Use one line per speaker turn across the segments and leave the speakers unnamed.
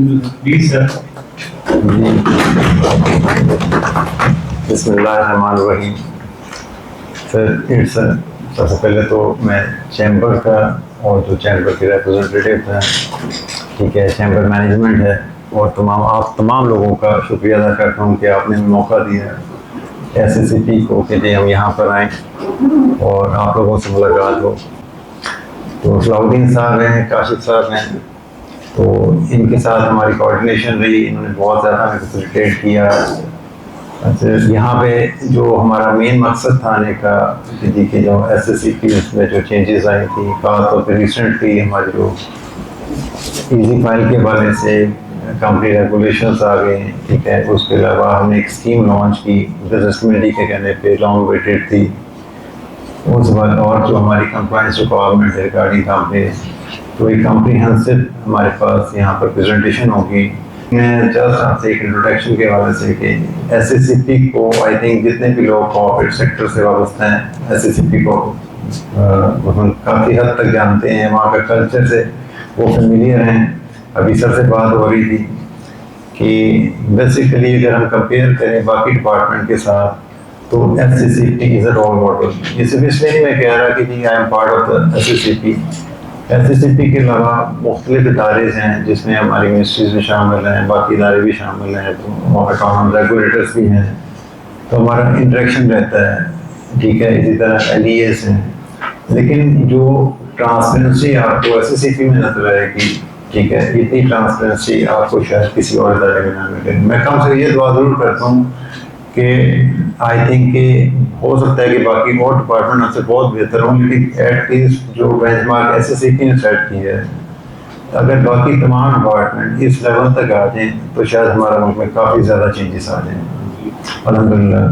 Please sir.
बिस्मिल्लाहिर्रहमानिर्रहीम। Sir सबसे पहले तो मैं चैम्बर का और जो चैम्बर के रिप्रेजेंटेटिव हैं, ठीक है, चैम्बर मैनेजमेंट है और आप तमाम लोगों का शुक्रिया अदा करता हूँ कि आपने मौका दिया SSCP को कि जी हम यहाँ पर आएँ और आप लोगों से मुलाकात हो। तो सलाउद्दीन साहब हैं, काशिफ साहब हैं, तो इनके साथ हमारी कोऑर्डिनेशन रही, इन्होंने बहुत ज़्यादा हमें फैसिलिटेट किया। अच्छा, यहाँ पे जो हमारा मेन मकसद था आने का कि जो SSCP में जो चेंजेस आई थी, खासतौर पर रिसेंटली हमारी जो ईजी फाइल के हवाले से कंपनी रेगुलेशंस आ गए, ठीक है। उसके अलावा हमने एक स्कीम लॉन्च की बिजनेस कम्युनिटी के कहने पे, लॉन्ग वेटेड थी। उस बाद और जो हमारी कंप्लाइंस रिक्वायरमेंट है रिगार्डिंग कंपनी, तो एक कम्प्रीहेंसिव हमारे पास यहाँ पर प्रेजेंटेशन होगी। मैं जस्ट आपसे एक इंट्रोडक्शन के हवाले से कि SSCP को आई थिंक जितने भी लोग कॉर्पोरेट सेक्टर से वाबस्ता हैं SSCP को काफ़ी हद तक जानते हैं, वहाँ का कल्चर से वो फेमिलियर हैं। अभी सर से बात हो रही थी कि बेसिकली अगर हम कंपेयर करें बाकी डिपार्टमेंट के साथ तो SSCP is a role model. ये सिर्फ इसलिए नहीं मैं कह रहा कि जी I am part of the SSCP के अलावा मुख्तलिफ इदारे हैं जिसमें हमारी मिनिस्ट्रीज भी शामिल हैं, बाकी इदारे भी शामिल हैं, तो अकाउंट रेगुलेटर्स भी हैं, तो हमारा इंटरेक्शन रहता है, ठीक है। इसी तरह LEAs हैं, लेकिन जो ट्रांसपेरेंसी आपको SSCP में नजर आएगी, ठीक है, इतनी ट्रांसपेरेंसी आपको शायद किसी और इदारे में ना मिले। मैं कम से ये दुआ जरूर करता हूँ कि आई थिंक कि हो सकता है कि बाकी और डिपार्टमेंट हमसे बहुत बेहतर हों, लेकिन एटलीस्ट जो बेंचमार्क SSCP ने सेट की है, अगर बाकी तमाम डिपार्टमेंट इस लेवल तक आ जाएँ तो शायद हमारा मुल्क में काफ़ी ज़्यादा चेंजेस आ जाएँ अल्हम्दुलिल्लाह।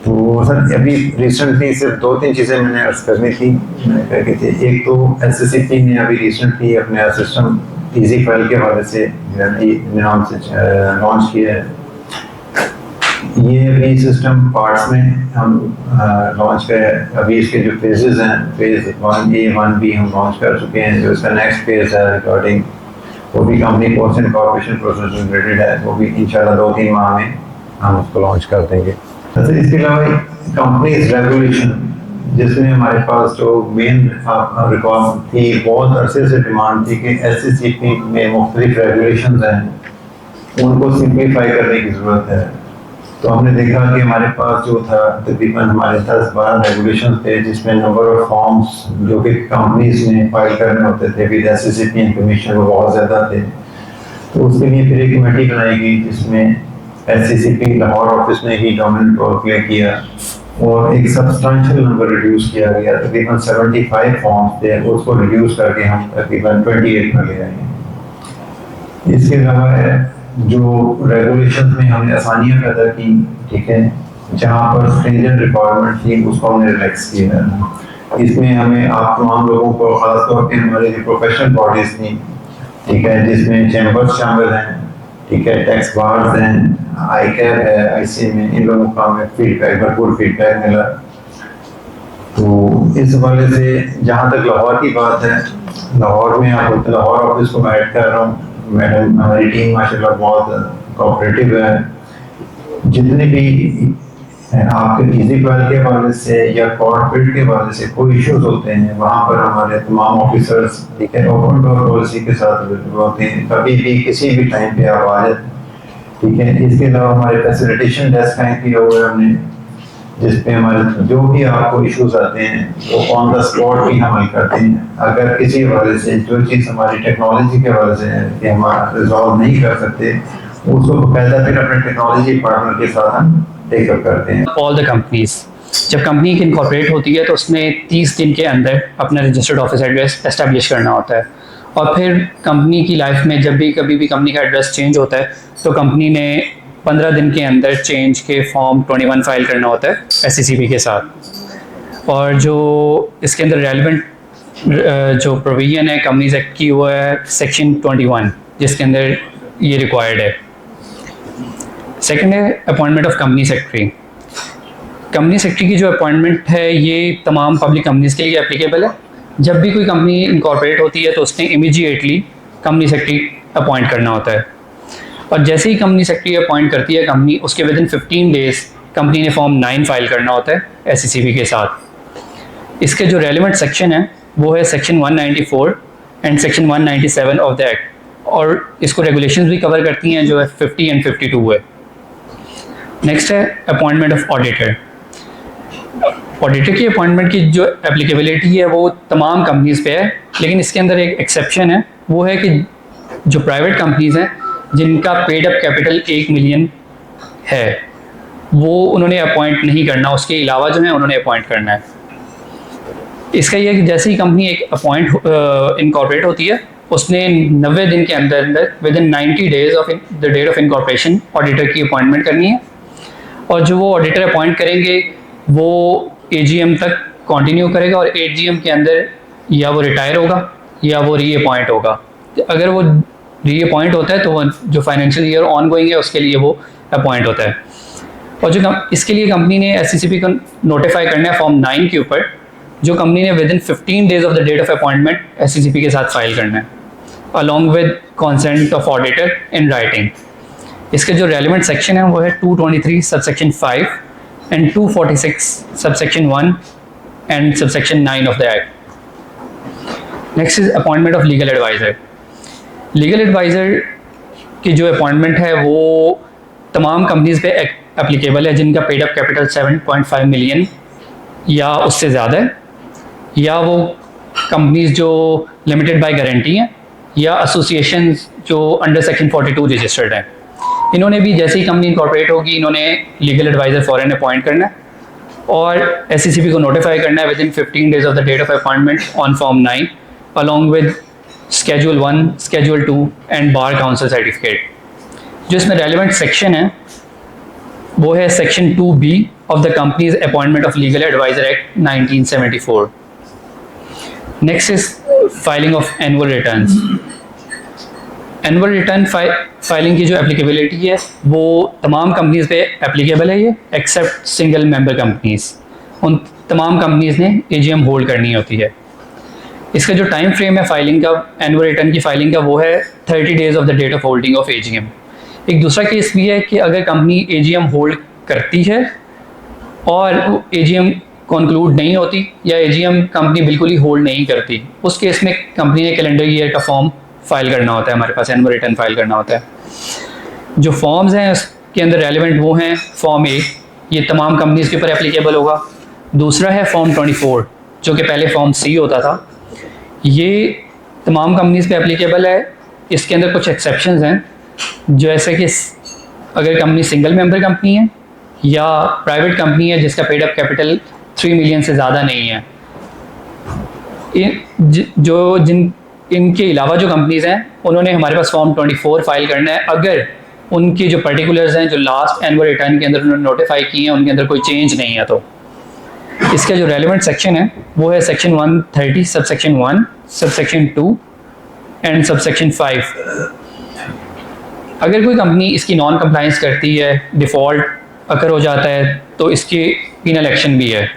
तो सर अभी रिसेंटली सिर्फ 2-3 चीज़ें मैंने अर्ज करनी थी, मैंने कह की थी। एक तो SSCP ने अभी रिसेंटली अपने सिस्टम ईजी फाइल के हवाले से नाम से लॉन्च किया है। ये अभी सिस्टम पार्ट्स में हम लॉन्च कर, अभी इसके जो फेजेस हैं, फेज 1A 1B हम लॉन्च कर चुके हैं। जो इसका नेक्स्ट फेज है रिकॉर्डिंग, वो भी company course and corporation process related है, वो भी इंशाल्लाह 2-3 माह में हम उसको लॉन्च कर देंगे। अच्छा, इसके अलावा कंपनीज रेगुलेशन, जिसमें हमारे पास जो मेन रिकॉर्ड थी, बहुत अरसे से डिमांड थी कि SSCP में मुख्तलिफ रेगुलेशन हैं, उनको सिंप्लीफाई करने की ज़रूरत है। तो हमने देखा कि हमारे पास जो था तकरीबन हमारे 10-12 रेगुलेशन थे, जिसमें नंबर ऑफ फॉर्म्स जो कि कंपनीज में फाइल करने होते थे विद SSCP इंफॉर्मेशन वो बहुत ज़्यादा थे। तो उसके लिए फिर एक कमेटी बनाई गई जिसमें SSCP लाहौर ऑफिस ने ही डोमिनेंट रोल प्ले किया और एक सब्सटेंशियल नंबर रिड्यूस किया गया। तकरीबन 75 फॉर्म्स थे, उसको रिड्यूस करके हम तकरीबन 28 में ले आए। इसके अलावा जो रेगुलेशन में हमने आसानियां पैदा की, ठीक है, जहाँ पर स्ट्रिंजेंट रिक्वायरमेंट थी उसको हमने रिलैक्स किया है। इसमें हमें आप तमाम लोगों को, खासतौर पर हमारे जो प्रोफेशनल बॉडीज थी, ठीक है, जिसमें चैम्बर्स शामिल हैं, ठीक है, टैक्स बार्स हैं, ICAP है, IC में, इन लोगों का हमें फीडबैक, भरपूर फीडबैक मिला। तो इस हवाले से जहाँ तक लाहौर की बात है, लाहौर में आप लाहौर ऑफिस को मैं ऐड कर रहा हूँ। मैडम, हमारी टीम माशाल्लाह बहुत कोऑपरेटिव है। जितने भी आपके ईजी फाइल के हवाले से या कॉर्पोरेट के हवाले से कोई इश्यूज होते हैं, वहाँ पर हमारे तमाम ऑफिसर्स, ठीक है, ओपन डोर पॉलिसी के साथ अवेलेबल होते हैं, कभी भी किसी भी टाइम पे आप आ जाए, ठीक है। इसके अलावा हमारे फैसिलिटेशन डेस्क कायम किया हुआ है हमने, जिसपे हमारे जो भी आपको इश्यूज आते हैं वो ऑन द स्पॉट भी हम हल करते हैं। अगर किसी हवाले से जो चीज़ हमारी टेक्नोलॉजी के हवाले से है कि हम रिजॉल्व नहीं कर सकते, उसको बाकायदा फिर अपने टेक्नोलॉजी पार्टनर के साथ हम टेकअप करते हैं।
ऑल द कंपनीज, जब कंपनी की इनकॉर्पोरेट होती है तो उसमें 30 दिन के अंदर अपना रजिस्टर्ड ऑफिस एड्रेस एस्टेब्लिश करना होता है, और फिर कंपनी की लाइफ में जब भी कभी भी कंपनी का एड्रेस चेंज होता है तो कंपनी ने 15 दिन के अंदर चेंज के फॉर्म 21 फाइल करना होता है SSCP के साथ। और जो इसके अंदर रेलिवेंट जो प्रोविजन है कंपनीज एक्ट की, वो है सेक्शन 21, जिसके अंदर ये रिक्वायर्ड है। सेकंड है appointment of company secretary. Company secretary की जो अपॉइंटमेंट है ये तमाम पब्लिक कंपनीज के लिए एप्लीकेबल है। जब भी कोई कंपनी इनकॉर्पोरेट होती है तो उसने इमीडिएटली कंपनी सेक्रेटरी अपॉइंट करना होता है। और जैसे ही कंपनी सेक्रेटरी अपॉइंट करती है कंपनी, उसके विद इन 15 डेज कंपनी ने फॉर्म 9 फाइल करना होता है SCCB के साथ। इसके जो रेलिवेंट सेक्शन है वो है section 194 and section 197 of the act, और इसको रेगुलेशंस भी कवर करती हैं जो है 50 एंड 52 है। नेक्स्ट है अपॉइंटमेंट ऑफ ऑडिटर। ऑडिटर की अपॉइंटमेंट की जो एप्लीकेबिलिटी है वो तमाम कंपनीज पे है, लेकिन इसके अंदर एक एक्सेप्शन है, वो है कि जो प्राइवेट कंपनीज हैं जिनका पेड अप कैपिटल 1 मिलियन है वो उन्होंने अपॉइंट नहीं करना, उसके अलावा जो है उन्होंने अपॉइंट करना है। इसका यह है कि जैसे ही कंपनी एक इनकॉर्पोरेट होती है, उसने 90 दिन के अंदर अंदर within 90 days of the date of incorporation auditor की अपॉइंटमेंट करनी है, और जो वो ऑडिटर अपॉइंट करेंगे वो AGM तक कंटिन्यू करेगा, और AGM के अंदर या वो रिटायर होगा या वो रीअपॉइंट होगा। अगर वो रीअपॉइंट होता है तो वो जो फाइनेंशियल ईयर ऑन गोइंग है उसके लिए वो अपॉइंट होता है। और जो इसके लिए कंपनी ने SCCB को नोटिफाई करना है फॉर्म 9 के ऊपर, जो कंपनी ने within 15 days of the date of appointment SCCB के साथ फाइल करना है along with consent of auditor in writing. इसके जो रेलिवेंट सेक्शन है वो है 223 subsection 5 and 246 subsection 1 and subsection 9 of the act. Next is appointment of legal adviser. Legal adviser की जो अपॉइंटमेंट है वो तमाम कंपनीज पे एप्लीकेबल है जिनका पेड अप कैपिटल 7.5 मिलियन या उससे ज़्यादा है, या वो कंपनीज जो लिमिटेड बाय गारंटी हैं, या एसोसिएशन जो अंडर सेक्शन 42 रजिस्टर्ड हैं। इन्होंने भी जैसे ही कंपनी इनकॉर्पोरेट होगी इन्होंने लीगल एडवाइज़र फॉरन अपॉइंट करना है और SCCB को नोटिफाई करना है within 15 days of the date of appointment on form 9 along with Schedule 1, Schedule 2 and bar council certificate. जो इसमें रेलिवेंट सेक्शन है वो है section 2B of the companies appointment of legal adviser act 1974। Next is filing of annual returns. Annual return filing की जो applicability है वो तमाम कंपनीज पे एप्लीकेबल है ये, एक्सेप्ट सिंगल मेंबर कंपनीज। उन तमाम कंपनीज ने AGM होल्ड करनी होती है। इसका जो टाइम फ्रेम है फाइलिंग का, एनुअल रिटर्न की फाइलिंग का, वो है 30 days of the date of holding of AGM। एक दूसरा केस भी है कि अगर कंपनी AGM होल्ड करती है और AGM कंक्लूड नहीं होती या AGM कंपनी बिल्कुल ही होल्ड नहीं करती, उस केस में कंपनी ने कैलेंडर ईयर का फॉर्म फाइल करना होता है, हमारे पास एनुअल रिटर्न फाइल करना होता है। जो फॉर्म्स हैं उसके अंदर रेलिवेंट वो हैं फॉर्म 1, ये तमाम कंपनीज के ऊपर एप्लीकेबल होगा। दूसरा है फॉर्म 24 जो कि पहले फॉर्म C होता था, ये तमाम कंपनीज पे एप्लीकेबल है। इसके अंदर कुछ एक्सेप्शंस हैं, जैसे कि अगर कंपनी सिंगल मेंबर कंपनी है या प्राइवेट कंपनी है जिसका पेड अप कैपिटल 3 मिलियन से ज़्यादा नहीं है। इनके अलावा जो कंपनीज हैं उन्होंने हमारे पास फॉर्म 24 फाइल करना है अगर उनकी जो पर्टिकुलर्स हैं जो लास्ट एनुअल रिटर्न के अंदर उन्होंने नोटिफाई किए हैं उनके अंदर कोई चेंज नहीं है। तो इसका जो रेलिवेंट सेक्शन है वो है section 130 subsection 1, subsection 2 and subsection 5। अगर कोई कंपनी इसकी नॉन कंप्लाइंस करती है, डिफ़ॉल्ट अकर हो जाता है, तो इसकी पीनल एक्शन भी है।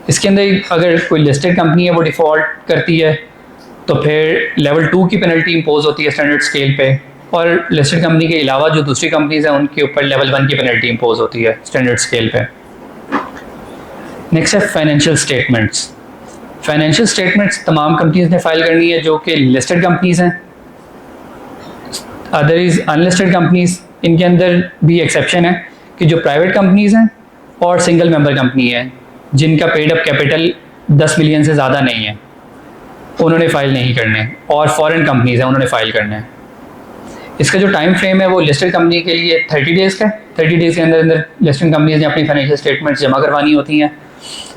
इसके अंदर अगर कोई लिस्टेड कंपनी है वो डिफ़ॉल्ट करती है तो फिर लेवल 2 की पेनल्टी इम्पोज होती है स्टैंडर्ड स्केल पे, और लिस्टेड कंपनी के अलावा जो दूसरी कंपनीज हैं उनके ऊपर लेवल 1 की पेनल्टी इम्पोज होती है स्टैंडर्ड स्केल पे। नेक्स्ट है फाइनेंशियल स्टेटमेंट्स। फाइनेंशियल स्टेटमेंट्स तमाम कंपनीज ने फाइल करनी है जो कि लिस्टेड कंपनीज हैं। अदर इज अनलिस्टेड कंपनीज, इनके अंदर भी एक्सेप्शन है कि जो प्राइवेट कंपनीज हैं और सिंगल मेंबर कंपनी है जिनका पेड अप कैपिटल 10 मिलियन से ज़्यादा नहीं है उन्होंने फाइल नहीं करने, और फॉरेन कंपनीज हैं उन्होंने फाइल करने हैं। इसका जो टाइम फ्रेम है वो लिस्टेड कंपनी के लिए 30 डेज़ का है। 30 डेज़ के अंदर अंदर लिस्टेड कंपनीज ने अपनी फाइनेंशियल स्टेटमेंट्स जमा करवानी होती हैं,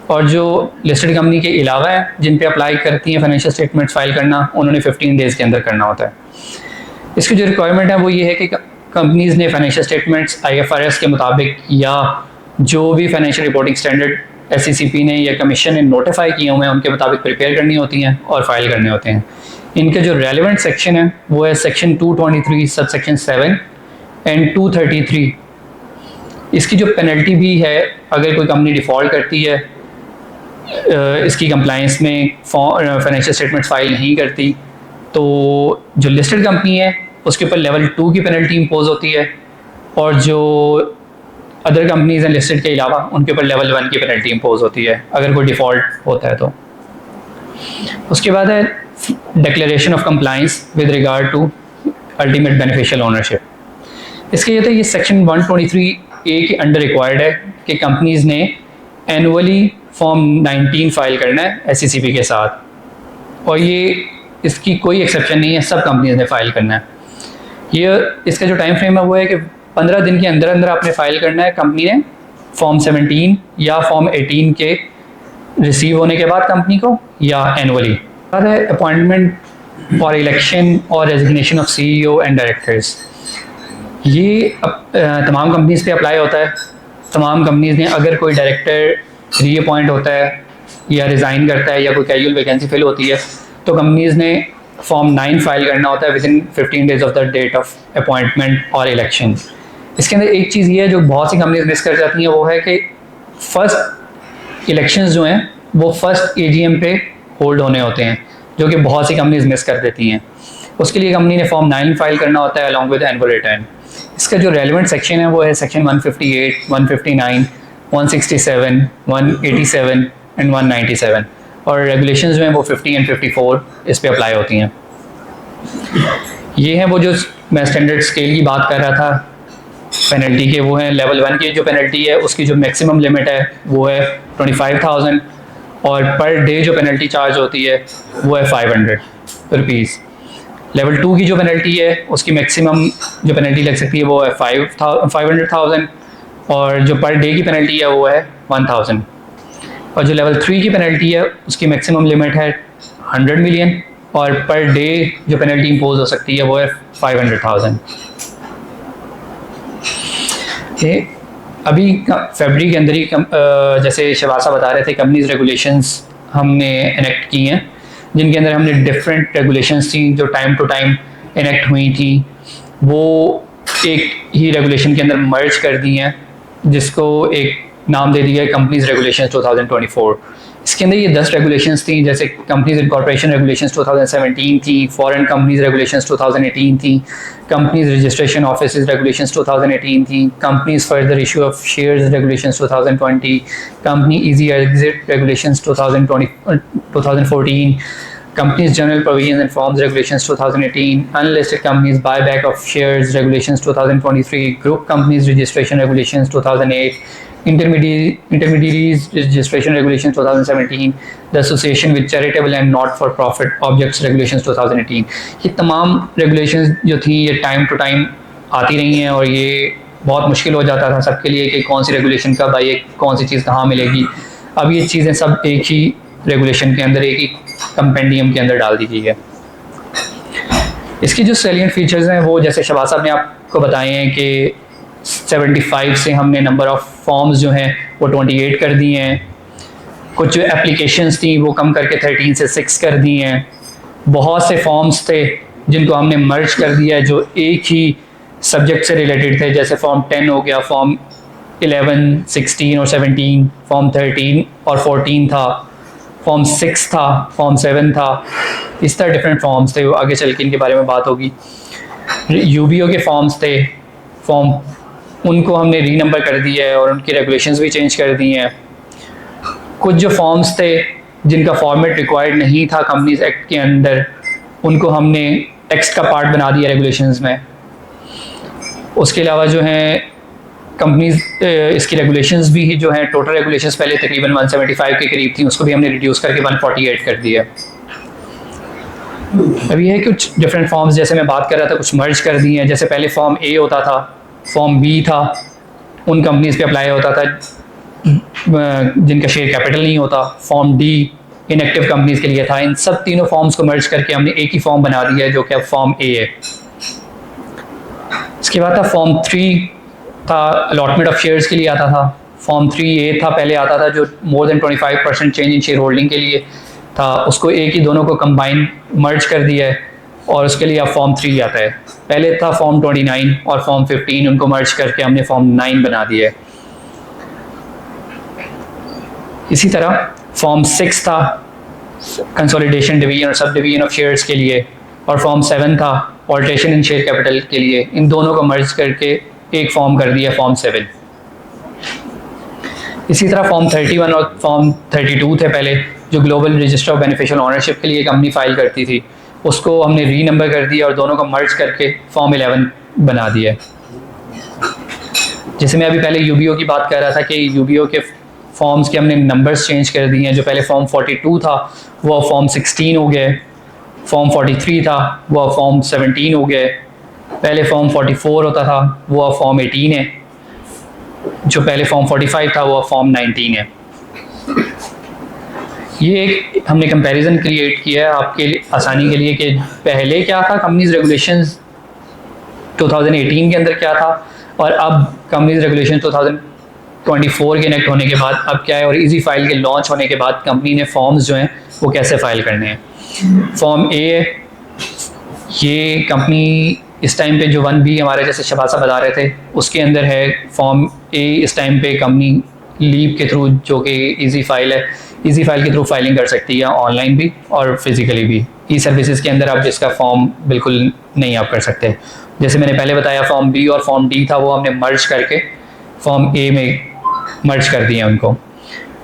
और जो लिस्टेड कंपनी के अलावा है जिन पे अप्लाई करती हैं फाइनेंशियल स्टेटमेंट्स फाइल करना, उन्होंने 15 डेज़ के अंदर करना होता है। इसकी जो रिक्वायरमेंट है वो ये है कि कंपनीज ने फाइनेंशियल स्टेटमेंट्स IFRS के मुताबिक या जो भी फाइनेंशियल रिपोर्टिंग स्टैंडर्ड SCCP ने या कमीशन ने नोटिफाई किए हुए हैं उनके मुताबिक प्रिपेयर करनी होती हैं और फाइल करने होते हैं। इनके जो रेलिवेंट सेक्शन है वो है सेक्शन 223 सबसेक्शन 7 एंड 233। इसकी जो पेनल्टी भी है अगर कोई कंपनी डिफ़ॉल्ट करती है, इसकी कंप्लायंस में फाइनेंशियल स्टेटमेंट्स फाइल नहीं करती, तो जो लिस्टेड कंपनी है उसके ऊपर लेवल 2 की पेनल्टी इम्पोज होती है, और जो अदर कंपनीज हैं लिस्टेड के अलावा उनके ऊपर लेवल 1 की पेनल्टी इम्पोज होती है अगर कोई डिफ़ॉल्ट होता है तो। उसके बाद है declaration of compliance with regard to ultimate beneficial ownership. इसके ये तो ये सेक्शन 123A के अंडर रिक्वायर्ड है कि कंपनीज ने एनुअली फॉर्म 19 फाइल करना है SECP के साथ, और ये इसकी कोई एक्सेप्शन नहीं है, सब कंपनीज ने फाइल करना है। ये इसका जो टाइम फ्रेम है वो है कि 15 दिन के अंदर अंदर आपने फाइल करना है कंपनी ने फॉर्म 17 या फॉर्म 18 के रिसीव होने के बाद कंपनी को, या एनुअली। बाद है अपॉइंटमेंट और इलेक्शन और resignation of CEO and directors. ये तमाम कंपनीज पे अप्लाई होता है। तमाम कंपनीज ने अगर कोई डायरेक्टर रीअपॉइंट होता है या रिज़ाइन करता है या कोई कैजुअल वैकेंसी फिल होती है तो कंपनीज ने फॉर्म 9 फाइल करना होता है within 15 days of the date of appointment और इलेक्शन। इसके अंदर एक चीज़ ये है जो बहुत सी कंपनीज मिस कर जाती हैं, वो है कि फर्स्ट इलेक्शंस जो हैं वो फर्स्ट AGM पे होल्ड होने होते हैं, जो कि बहुत सी कंपनीज मिस कर देती हैं। उसके लिए कंपनी ने फॉर्म 9 फाइल करना होता है अलॉन्ग विद एनुअल रिटर्न। इसका जो रेलिवेंट सेक्शन है वो है सेक्शन 158, 159, 167, 187 एंड 197, और रेगुलेशंस जो हैं वो 50 एंड 54 इस पे अप्लाई होती हैं। ये हैं वो जो मैं स्टैंडर्ड स्केल की बात कर रहा था पेनल्टी के, वो है लेवल 1 की जो पेनल्टी है उसकी जो मैक्सिमम लिमिट है वो है 25,000, और पर डे जो पेनल्टी चार्ज होती है वो है 500 रुपीज़। लेवल 2 की जो पेनल्टी है उसकी मैक्सिमम जो पेनल्टी लग सकती है वो है 500,000, और जो पर डे की पेनल्टी है वो है 1,000, और जो लेवल 3 की पेनल्टी है उसकी मैक्सिमम लिमिट है 100 मिलियन, और पर डे जो पेनल्टी इम्पोज हो सकती है वो है 500,000। ये अभी फरवरी के अंदर ही जैसे शहबाज बता रहे थे कंपनीज रेगुलेशंस हमने इनेक्ट की हैं, जिनके अंदर हमने डिफरेंट रेगुलेशंस थी जो टाइम टू टाइम इनेक्ट हुई थी, वो एक ही रेगुलेशन के अंदर मर्ज कर दी हैं, जिसको एक नाम दे दिया है कंपनीज रेगुलेशंस 2024। इसके अंदर ये 10 रेगुलेशंस थी, जैसे कंपनीज इनकॉर्पोरेशन रेगुलेशंस 2017 थी, फॉरेन कंपनीज रेगुलेशंस 2018 थी, कंपनीज रजिस्ट्रेशन ऑफिसेज रेगुलेशंस 2018 थी, companies further issue of shares regulations 2020, company easy exit regulations 2014, companies general provisions and forms regulations 2018, unlisted companies buyback of shares regulations 2023, group companies registration regulations 2008, intermediaries registration regulations 2017, the association with charitable and not for profit objects regulations 2018। ये तमाम regulations जो थी ये time to time आती रही हैं, और ये बहुत मुश्किल हो जाता था सबके लिए कि कौन सी रेगुलेशन कब आई है, कौन सी चीज़ कहाँ मिलेगी। अब ये चीज़ें सब एक ही रेगुलेशन के अंदर, एक ही कंपेंडियम के अंदर डाल दी गई है। इसकी जो सैलिएंट फीचर्स हैं वो जैसे शहबाज साहब ने आपको बताए हैं कि 75 से हमने नंबर ऑफ फॉर्म्स जो हैं वो 28 कर दिए हैं, कुछ जो एप्लीकेशंस थी वो कम करके 13 से 6 कर दी हैं, बहुत से फॉर्म्स थे जिनको हमने मर्ज कर दिया है जो एक ही सब्जेक्ट से रिलेटेड थे, जैसे फॉर्म 10 हो गया, फॉर्म 11, 16 और 17, फॉर्म 13 और 14 था, फॉर्म 6 था, फॉर्म 7 था, इस तरह डिफरेंट फॉर्म्स थे, वो आगे चल के इनके बारे में बात होगी। UBO के फॉर्म्स थे, फॉर्म उनको हमने री नंबर कर दिया है और उनकी रेगुलेशंस भी चेंज कर दी हैं। कुछ जो फॉर्म्स थे जिनका फॉर्मेट रिक्वायर्ड नहीं था कंपनीज एक्ट के अंदर, उनको हमने टेक्स्ट का पार्ट बना दिया रेगुलेशंस में। उसके अलावा जो हैं कंपनीज इसकी रेगुलेशंस भी जो हैं, टोटल रेगुलेशंस पहले तकरीबन 175 के करीब थी, उसको भी हमने रिड्यूस करके 148 कर दिया। अब ये है कुछ डिफरेंट फॉर्म्स जैसे मैं बात कर रहा था कुछ मर्ज कर दिए हैं, जैसे पहले फॉर्म A होता था, फॉर्म B था, उन कंपनीज पे अप्लाई होता था जिनका शेयर कैपिटल नहीं होता, फॉर्म D इनएक्टिव कंपनीज के लिए था। इन सब तीनों फॉर्म्स को मर्ज करके हमने एक ही फॉर्म बना दिया है जो कि अब फॉर्म A है। इसके बाद था फॉर्म 3 था, अलॉटमेंट ऑफ शेयर्स के लिए आता था। फॉर्म 3A था, पहले आता था जो more than 25% change in share holding के लिए था, उसको एक ही दोनों को कंबाइन मर्ज कर दिया है और उसके लिए अब फॉर्म 3 आता है। पहले था फॉर्म 29 और फॉर्म 15, उनको मर्ज करके हमने फॉर्म 9 बना दिया है। इसी तरह फॉर्म 6 था कंसोलिडेशन, डिवीजन और सब डिवीजन ऑफ शेयर्स के लिए, और फॉर्म 7 था ऑल्ट्रेशन इन शेयर कैपिटल के लिए। इन दोनों को मर्ज करके एक फॉर्म कर दिया फॉर्म 7। इसी तरह फॉर्म 31 और फॉर्म 32 थे पहले, जो global register of beneficial ownership के लिए कंपनी फाइल करती थी, उसको हमने री नंबर कर दिया और दोनों को मर्ज करके फॉर्म 11 बना दिया। जैसे मैं अभी पहले यूबीओ की बात कर रहा था कि यूबीओ के फॉर्म्स के हमने नंबर्स चेंज कर दिए हैं। जो पहले फॉर्म 42 था वो फॉर्म 16 हो गए, फॉर्म 43 था वो फॉर्म 17 हो गए, पहले फॉर्म 44 होता था वो फॉर्म 18 है, जो पहले फॉर्म 45 था वो फॉर्म 19 है। ये एक हमने कंपैरिजन क्रिएट किया है आपके आसानी के लिए कि पहले क्या था कंपनीज रेगुलेशंस 2018 के अंदर क्या था, और अब कंपनीज रेगुलेशन 2024 के इनेक्ट होने के बाद अब क्या है, और इजी फाइल के लॉन्च होने के बाद कंपनी ने फॉर्म्स जो हैं वो कैसे फाइल करने हैं। फॉर्म ए, ये कंपनी इस टाइम पे जो 1B हमारे जैसे शबासा बता रहे थे उसके अंदर है। फॉर्म ए इस टाइम पे कंपनी लीव के थ्रू, जो कि इजी फाइल है, इजी फाइल के थ्रू फाइलिंग कर सकती है ऑनलाइन भी और फिजिकली भी। ई सर्विसेज के अंदर आप जिसका फॉर्म बिल्कुल नहीं आप कर सकते। जैसे मैंने पहले बताया फॉर्म बी और फॉर्म डी था वो हमने मर्ज करके फॉर्म ए में मर्ज कर दिया उनको।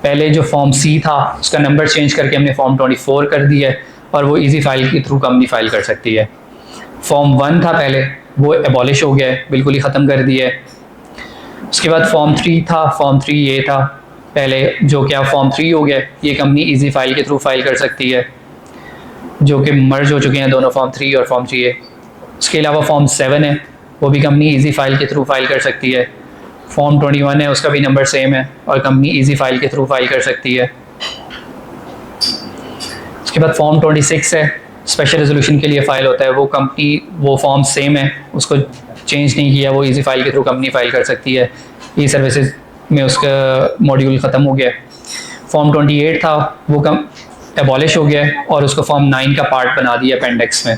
पहले जो फॉर्म सी था उसका नंबर चेंज करके हमने फॉर्म 24 कर दिया है और वो इजी फाइल के थ्रू कंपनी फाइल कर सकती है। फॉर्म 1 था पहले वो एबॉलिश हो गया है, बिल्कुल ही ख़त्म कर दिया है। उसके बाद फॉर्म 3 था, फॉर्म 3 ये था पहले, जो क्या फॉर्म 3 हो गया, ये कंपनी इजी फाइल के थ्रू फाइल कर सकती है, जो कि मर्ज हो चुके हैं दोनों फॉर्म 3 और फॉर्म 3A। उसके अलावा फॉर्म 7 है वो भी कंपनी इजी फाइल के थ्रू फाइल कर सकती है। फॉर्म 21 है उसका भी नंबर सेम है और कंपनी इजी फाइल के थ्रू फाइल कर सकती है। उसके बाद फॉर्म 26 है, स्पेशल रेजोल्यूशन के लिए फ़ाइल होता है, वो कंपनी वो फॉर्म सेम है, उसको चेंज नहीं किया, वो इजी फाइल के थ्रू कंपनी फाइल कर सकती है। ई सर्विसेज में उसका मॉड्यूल ख़त्म हो गया। फॉर्म 28 था वो कम एबॉलिश हो गया और उसको फॉर्म 9 का पार्ट बना दिया अपेंडिक्स में।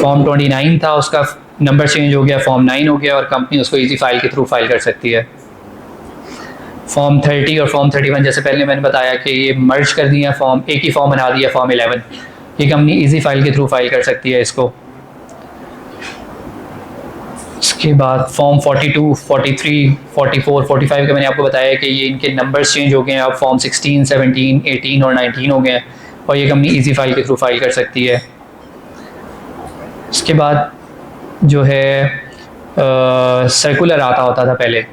फॉर्म 29 था उसका नंबर चेंज हो गया, फॉर्म 9 हो गया और कंपनी उसको इजी फाइल के थ्रू फाइल कर सकती है। फॉर्म 30 और फॉर्म 31 जैसे पहले मैंने बताया कि ये मर्ज कर दिया, फॉर्म एक ही फॉर्म बना दिया फॉर्म 11। ये कंपनी इजी फाइल के थ्रू फाइल कर सकती है इसको। इसके बाद फॉर्म 42, 43, 44, 45 का मैंने आपको बताया कि ये इनके नंबर्स चेंज हो गए हैं, अब फॉर्म 16, 17, 18 और 19 हो गए हैं और ये कंपनी इजी फाइल के थ्रू फाइल कर सकती है। इसके बाद जो है सर्कुलर आता होता था पहले,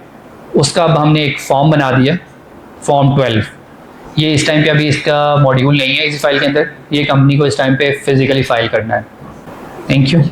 उसका अब हमने एक फॉर्म बना दिया फॉर्म 12। ये इस टाइम पे अभी इसका मॉड्यूल नहीं है इसी फाइल के अंदर, ये कंपनी को इस टाइम पे फिजिकली फाइल करना है। Thank you.